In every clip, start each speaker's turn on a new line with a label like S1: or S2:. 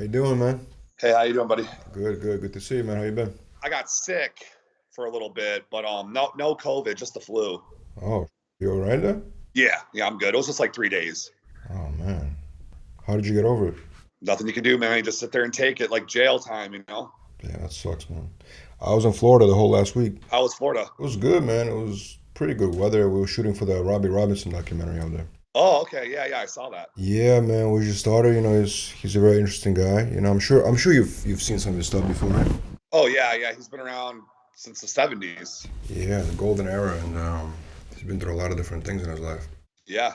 S1: you doing, man?
S2: Hey, how you doing, buddy?
S1: Good, good, good to see you, man. How you been?
S2: I got sick for a little bit, but no COVID, just the flu.
S1: Oh, you all right there?
S2: Yeah, I'm good. It was just like 3 days.
S1: Oh man, how did you get over it?
S2: Nothing you can do, man. You just sit there and take it like jail time.
S1: Yeah, that sucks, man. I was in Florida the whole last week.
S2: How was Florida?
S1: It was good, man. It was pretty good weather. We were shooting for the Robbie Robinson documentary out there.
S2: Oh, okay. Yeah, I saw that.
S1: Yeah, man. We just started. He's a very interesting guy. I'm sure you've seen some of his stuff before, right?
S2: Oh, yeah. He's been around since the 70s.
S1: Yeah, the golden era, and he's been through a lot of different things in his life.
S2: Yeah.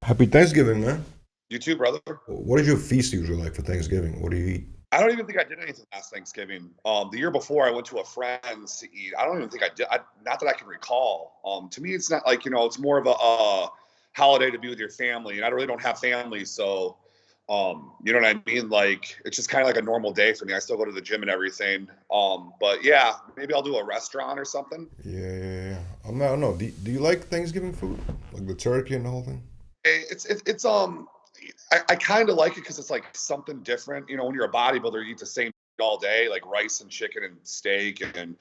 S1: Happy Thanksgiving, man.
S2: You too, brother.
S1: What is your feast usually like for Thanksgiving? What do you eat?
S2: I don't even think I did anything last Thanksgiving. The year before, I went to a friend's to eat. I don't even think I did. Not that I can recall. To me, it's not like, it's more of a holiday to be with your family, and I really don't have family, so you know what I mean? Like, it's just kind of like a normal day for me. I still go to the gym and everything. But yeah, maybe I'll do a restaurant or something.
S1: Yeah. I don't know. Do you like Thanksgiving food? Like the turkey and the whole thing?
S2: I kind of like it because it's like something different. When you're a bodybuilder, you eat the same all day, like rice and chicken and steak, and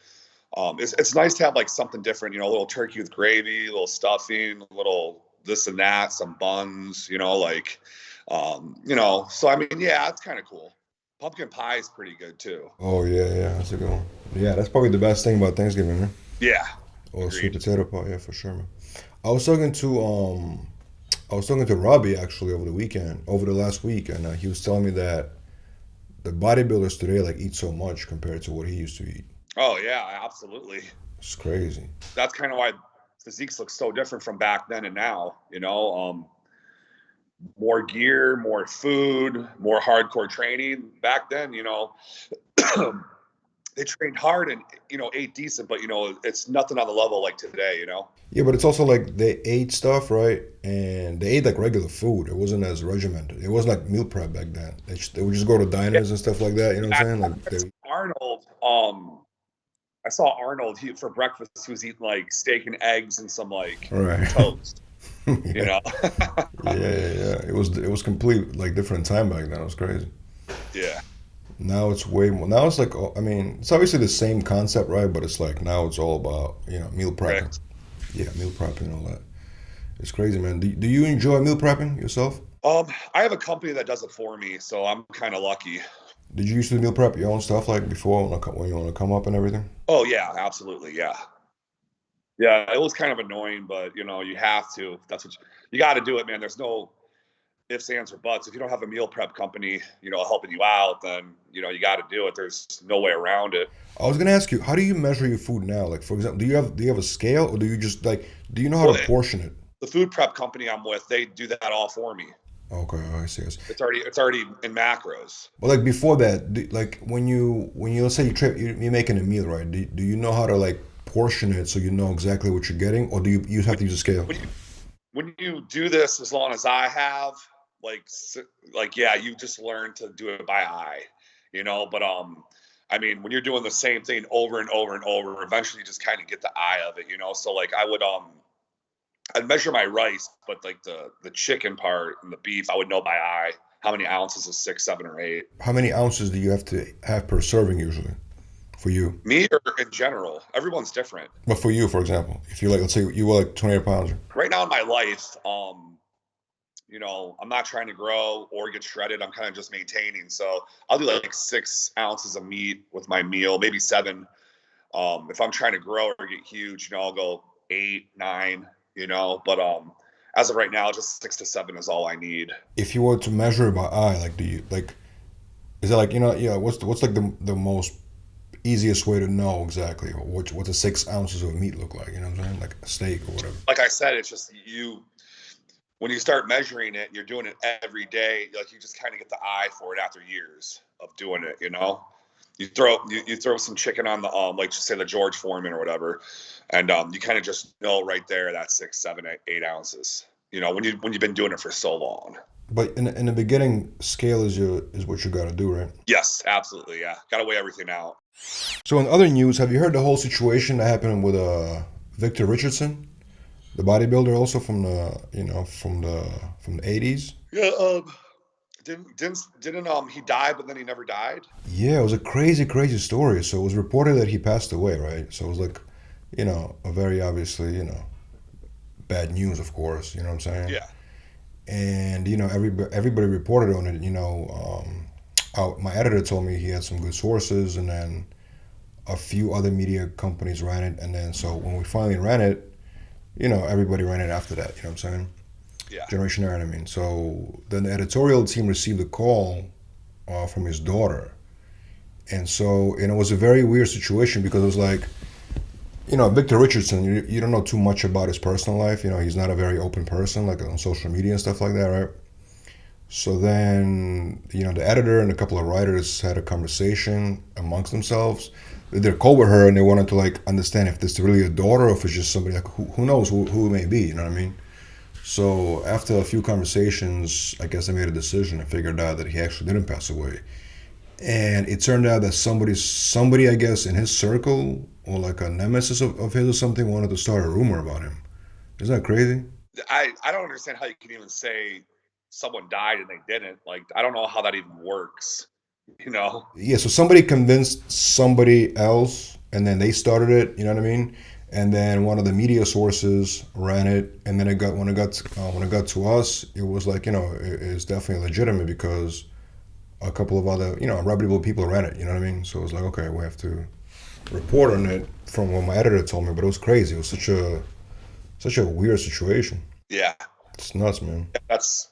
S2: it's nice to have like something different. A little turkey with gravy, a little stuffing, a little this and that, some buns. So I mean, yeah, it's kind of cool. Pumpkin pie is pretty good too.
S1: Oh yeah, that's a good one. Yeah, that's probably the best thing about Thanksgiving, man.
S2: Yeah,
S1: Or sweet
S2: agreed.
S1: potato pie, yeah, for sure, man. I was talking to I was talking to Robbie actually over the last week, and he was telling me that the bodybuilders today like eat so much compared to what he used to eat.
S2: Oh yeah, absolutely.
S1: It's crazy.
S2: That's kind of why physiques look so different from back then and now. More gear, more food, more hardcore training. Back then, they trained hard and ate decent, but it's nothing on the level like today.
S1: Yeah, but it's also like they ate stuff, right? And they ate like regular food. It wasn't as regimented. It wasn't like meal prep back then. They would just go to
S2: Yeah,
S1: diners and stuff like that. You know what I'm saying? Like they.
S2: Arnold. I saw Arnold. He for breakfast. He was eating like steak and eggs and some like
S1: Right.
S2: toast. You
S1: Yeah.
S2: know.
S1: Yeah. It was complete like different time back then. It was crazy.
S2: Yeah.
S1: Now it's way more. Now it's like I mean, it's obviously the same concept, right? But it's like now it's all about meal prepping.
S2: Correct.
S1: Yeah, meal prepping and all that. It's crazy, man. Do you enjoy meal prepping yourself?
S2: I have a company that does it for me, so I'm kind of lucky.
S1: Did you used to meal prep your own stuff like before when you want to come up and everything?
S2: Oh yeah, absolutely. Yeah. Yeah. It was kind of annoying, but you have to. That's what you got to do it, man. There's no ifs, ands, or buts. If you don't have a meal prep company, helping you out, then you got to do it. There's no way around it.
S1: I was gonna ask you, how do you measure your food now? Like, for example, do you have a scale, or do you just like do you know how to
S2: Well,
S1: portion it?
S2: the food prep company I'm with, they do that all for me.
S1: Okay, I see.
S2: It's already in macros.
S1: But like before that, like when you let's say you're making a meal, right? Do you know how to like portion it so you know exactly what you're getting, or do you have
S2: When
S1: to use a scale?
S2: when you when you do this as long as I have, like yeah, you just learn to do it by eye. But I mean, when you're doing the same thing over and over and over, eventually you just kind of get the eye of it. So like I'd measure my rice, but like the chicken part and the beef, I would know by eye how many ounces is 6, 7, or 8.
S1: How many ounces do you have to have per serving usually for you?
S2: Me or in general, everyone's different.
S1: But for you, for example, if you like, let's say you were like 28 pounds.
S2: Right now in my life, I'm not trying to grow or get shredded. I'm kind of just maintaining. So I'll do like 6 ounces of meat with my meal, maybe 7. If I'm trying to grow or get huge, I'll go 8, 9. But as of right now, just 6 to 7 is all I need.
S1: If you were to measure it by eye, like do you like is it like yeah? What's like the most easiest way to know exactly what the 6 ounces of meat look like? You know what I'm saying? Like a steak or whatever.
S2: Like I said, it's just when you start measuring it, you're doing it every day. Like you just kind of get the eye for it after years of doing it. You throw some chicken on the like just say the George Foreman or whatever, and you kind of just know right there that 6, 7, 8 ounces. When you've been doing it for so long.
S1: But in the beginning, scale is what you got to do, right?
S2: Yes, absolutely. Yeah, got to weigh everything out.
S1: So in other news, have you heard the whole situation that happened with Victor Richardson, the bodybuilder, also from the 80s?
S2: Yeah. Didn't he die, but then he never died?
S1: Yeah, it was a crazy, crazy story. So it was reported that he passed away, right? So it was like, a very obviously, bad news, of course. You know what I'm saying?
S2: Yeah.
S1: And everybody reported on it. My editor told me he had some good sources, and then a few other media companies ran it, and then so when we finally ran it, everybody ran it after that. You know what I'm saying?
S2: Yeah.
S1: Generation Aaron, I mean. So then the editorial team received a call from his daughter, and it was a very weird situation because it was like, Victor Richardson, you don't know too much about his personal life. He's not a very open person, like on social media and stuff like that, right? So then, the editor and a couple of writers had a conversation amongst themselves. They did a call with her and they wanted to like understand if this is really a daughter or if it's just somebody like who knows who it may be. You know what I mean? So after a few conversations, I guess I made a decision and figured out that he actually didn't pass away. And it turned out that somebody I guess in his circle or like a nemesis of his or something wanted to start a rumor about him. Isn't that crazy?
S2: I don't understand how you can even say someone died and they didn't. Like, I don't know how that even works. You know?
S1: Yeah, so somebody convinced somebody else, and then they started it. You know what I mean? And then one of the media sources ran it, and then when it got to us, it was like it's definitely legitimate because a couple of other reputable people ran it. You know what I mean? So it was like, okay, we have to report on it from what my editor told me, but it was crazy. It was such a weird situation.
S2: Yeah.
S1: It's nuts, man.
S2: That's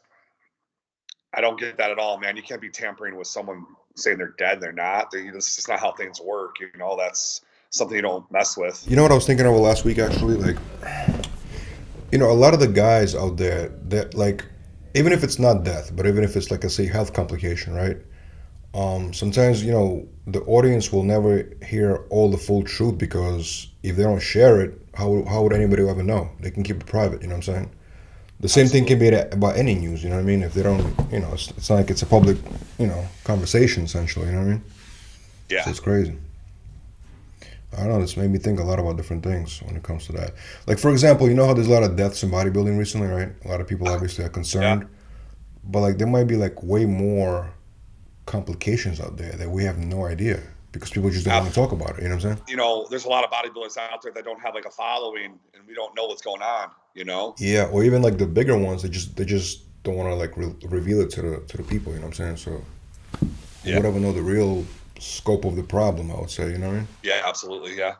S2: I don't get that at all, man. You can't be tampering with someone saying they're dead. They're not. This is not how things work. That's something you don't mess with.
S1: You know what I was thinking of last week actually? Like, a lot of the guys out there that like, even if it's not death, but even if it's like a say health complication, right? Sometimes the audience will never hear all the full truth because if they don't share it, how would anybody ever know? They can keep it private. You know what I'm saying? The same thing can be about any news. You know what I mean? If they don't, it's not like it's a public, conversation essentially. You know what I mean?
S2: Yeah.
S1: So it's crazy. I don't know. This made me think a lot about different things when it comes to that. Like for example, you know how there's a lot of deaths in bodybuilding recently, right? A lot of people obviously are
S2: Yeah.
S1: concerned, but like there might be like way more complications out there that we have no idea because people just don't want to talk about it. You know what I'm saying?
S2: There's a lot of bodybuilders out there that don't have like a following, and we don't know what's going on.
S1: Yeah, or even like the bigger ones, they just don't want to like reveal it to the people. You know what I'm saying? So we
S2: Yeah.
S1: would ever know the real scope of the problem. I would say. You know what I mean?
S2: Yeah. Absolutely. Yeah.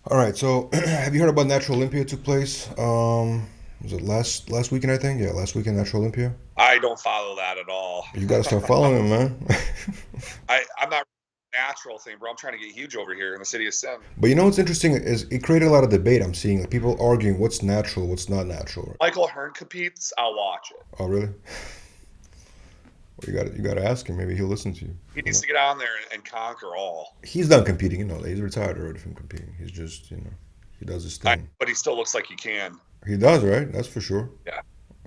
S1: All right. So have you heard about Natural Olympia took place? Was it last weekend? I think. Yeah, last weekend Natural Olympia.
S2: I don't follow that at all.
S1: You got to start following him, man.
S2: I'm not natural thing, bro. I'm trying to get huge over here in the city of sin.
S1: But you know what's interesting is it created a lot of debate. I'm seeing like people arguing what's natural, what's not natural.
S2: Michael Hearn competes, I'll watch it.
S1: Oh, really? Well, you got to ask him. Maybe he'll listen to you.
S2: He needs to get on there and conquer all.
S1: He's done competing. He's retired already from competing. He's just he does his thing.
S2: But he still looks like he can.
S1: He does, right? That's for sure.
S2: Yeah.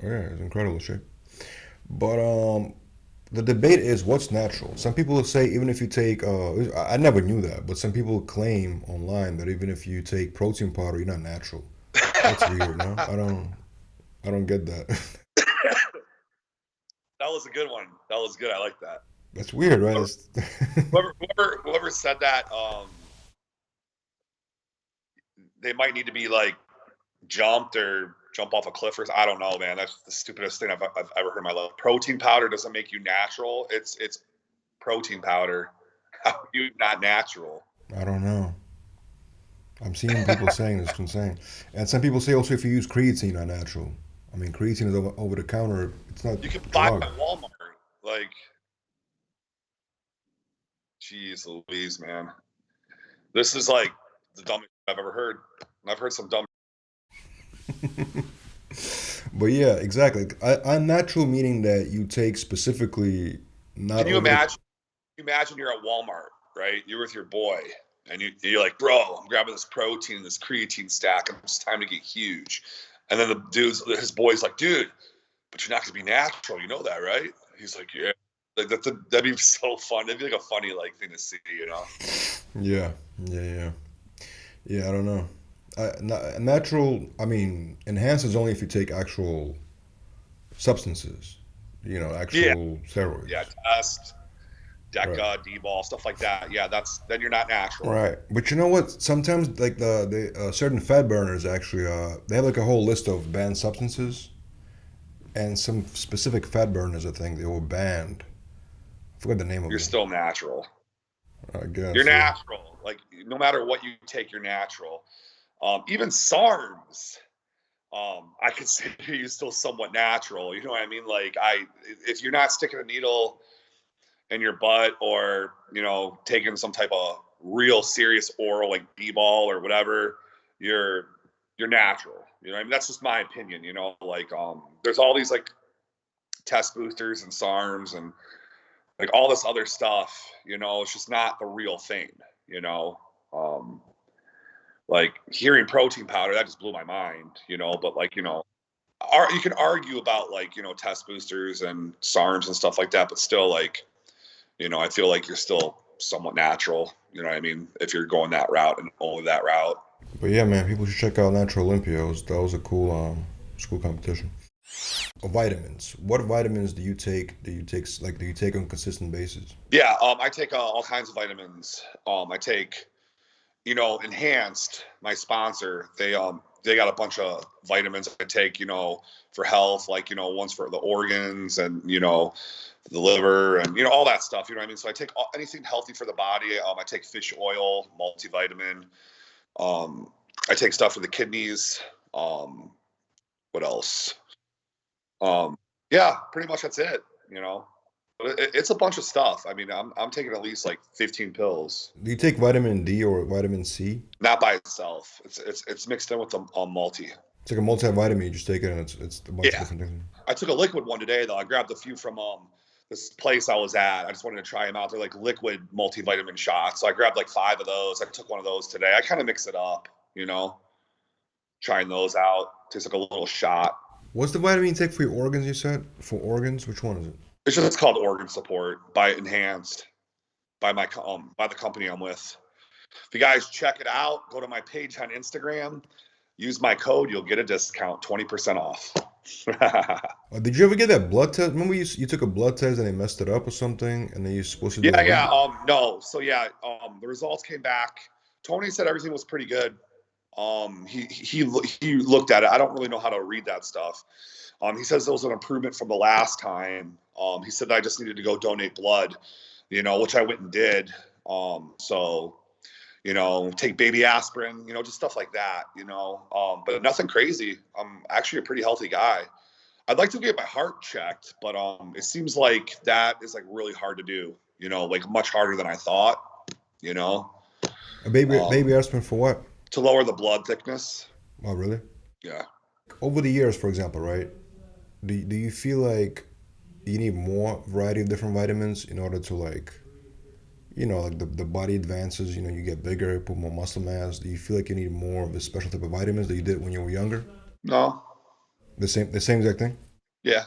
S1: Oh, yeah, he's in incredible shape. But the debate is what's natural. Some people will say even if you take I never knew that, but some people claim online that even if you take protein powder, you're not natural. That's weird, no? I don't get that.
S2: That was a good one. That was good. I like that.
S1: That's weird, right?
S2: Whoever said that, they might need to be like jumped or jump off a cliff or I don't know, man. That's the stupidest thing I've ever heard in my life. Protein powder doesn't make you natural. It's protein powder. How are you not natural?
S1: I don't know. I'm seeing people saying this. It's insane. And some people say also if you use creatine, not natural. I mean, creatine is over the counter. It's not
S2: You can buy it
S1: drug.
S2: at Walmart. Like, jeez Louise, man. This is like the dumbest I've ever heard. And I've heard some dumb.
S1: But yeah, exactly. Unnatural meaning that you take specifically not
S2: Can you
S1: over the.
S2: imagine? Imagine you're at Walmart, right? You're with your boy, and you're like, bro, I'm grabbing this protein, this creatine stack, and it's time to get huge. And then his boy's like, dude, but you're not gonna be natural, you know that, right? He's like, yeah. Like that'd be so fun. That'd be like a funny like thing to see.
S1: Yeah, yeah. Yeah, I don't know. Natural, I mean, enhanced is only if you take actual substances.
S2: Yeah,
S1: actual
S2: yeah,
S1: steroids.
S2: test,
S1: Right.
S2: DECA, D-ball, stuff like that. Yeah, then you're not natural.
S1: Right. But you know what? Sometimes like the certain fat burners actually they have like a whole list of banned substances, and some specific fat burners I think they were banned. I forgot the name of
S2: You're
S1: it.
S2: still natural.
S1: I
S2: You're
S1: guess, yeah.
S2: natural. Like no matter what you take, you're natural. Even SARMs, I consider you still somewhat natural. You know what I mean? Like if you're not sticking a needle in your butt or taking some type of real serious oral like b-ball or whatever, you're you're natural. You know what I mean? That's just my opinion. Like there's all these like test boosters and SARMs and like all this other stuff. It's just not the real thing. you know um like hearing protein powder, that just blew my mind. But like you can argue about like test boosters and SARMs and stuff like that, but still like I feel like you're still somewhat natural. You know what I mean? If you're going that route and only that route.
S1: But yeah, man, people should check out Natural Olympia. That was a cool competition. Vitamins. What vitamins do you take? Do you take on a consistent basis?
S2: Yeah, I take all kinds of vitamins. I take, Enhanced, my sponsor. They got a bunch of vitamins I take, for health, like ones for the organs and the liver and all that stuff. You know what I mean? So I take anything healthy for the body. I take fish oil, multivitamin. Um, I take stuff for the kidneys. What else? Um, yeah, pretty much that's it. But it's a bunch of stuff. I mean, I'm taking at least like 15 pills,
S1: Do you take vitamin D or vitamin C?
S2: not by itself. It's mixed in with the multi.
S1: It's like a multivitamin. You just take it, and it's a bunch of
S2: Yeah,
S1: different things.
S2: I took a liquid one today though. I grabbed a few from this place I was at. I just wanted to try them out. They're like liquid multivitamin shots. So I grabbed like 5 of those. I took one of those today. I kind of mix it up, trying those out. Tastes like a little shot.
S1: What's the vitamin you take for your organs? You said for organs. Which one is it?
S2: It's called Organ Support by Enhanced by the company I'm with. If you guys check it out, go to my page on Instagram, use my code, you'll get a discount, 20% off.
S1: Did you ever get that blood test? Remember you took a blood test and they messed it up or something, and then you're supposed to do a
S2: Yeah, yeah.
S1: limb?
S2: No. So yeah, the results came back. Tony said everything was pretty good. He looked at it. I don't really know how to read that stuff. He says it was an improvement from the last time. He said that I just needed to go donate blood, which I went and did. So take baby aspirin, just stuff like that, but nothing crazy. I'm actually a pretty healthy guy. I'd like to get my heart checked, but it seems like that is like really hard to do, like much harder than I thought, you know,
S1: A baby
S2: um,
S1: aspirin for what?
S2: to lower the blood thickness.
S1: Oh, really?
S2: Yeah.
S1: Over the years, for example, right? Do you feel like you need more variety of different vitamins in order to like the body advances, you get bigger, you put more muscle mass. Do you feel like you need more of the special type of vitamins that you did when you were younger?
S2: No.
S1: The same exact thing?
S2: Yeah.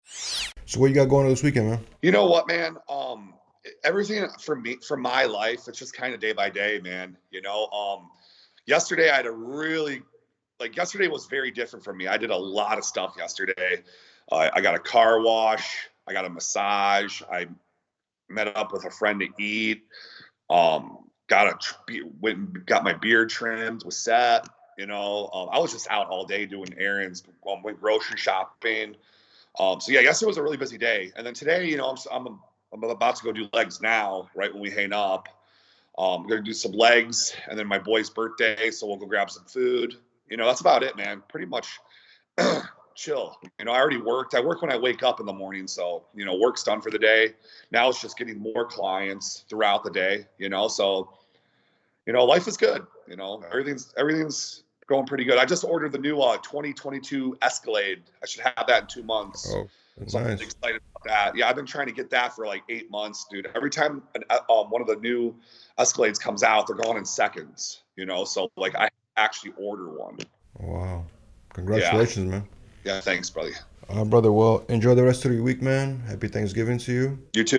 S1: So what you got going on this weekend, man?
S2: You know what, man? Everything for me, for my life, it's just kind of day by day, man. Yesterday I had a really yesterday was very different for me. I did a lot of stuff yesterday. I got a car wash. I got a massage. I met up with a friend to eat. Went and got my beard trimmed. Was set. I was just out all day doing errands. Went grocery shopping. So yeah, yesterday was a really busy day, and then today, I'm about to go do legs now. Right when we hang up, I'm gonna do some legs, and then my boy's birthday, so we'll go grab some food. That's about it, man. Pretty much chill. I already worked. I work when I wake up in the morning, so work's done for the day. Now it's just getting more clients throughout the day. So life is good. Everything's going pretty good. I just ordered the new 2022 Escalade. I should have that in 2 months.
S1: Oh,
S2: So I'm really
S1: nice.
S2: excited about that. Yeah, I've been trying to get that for like 8 months, dude. Every time one of the new Escalades comes out, they're going in seconds. So like I actually order one.
S1: Wow.
S2: Yeah.
S1: Congratulations, man.
S2: Yeah. Thanks, buddy.
S1: Brother, well, enjoy the rest of your week, man. Happy Thanksgiving to you.
S2: You too.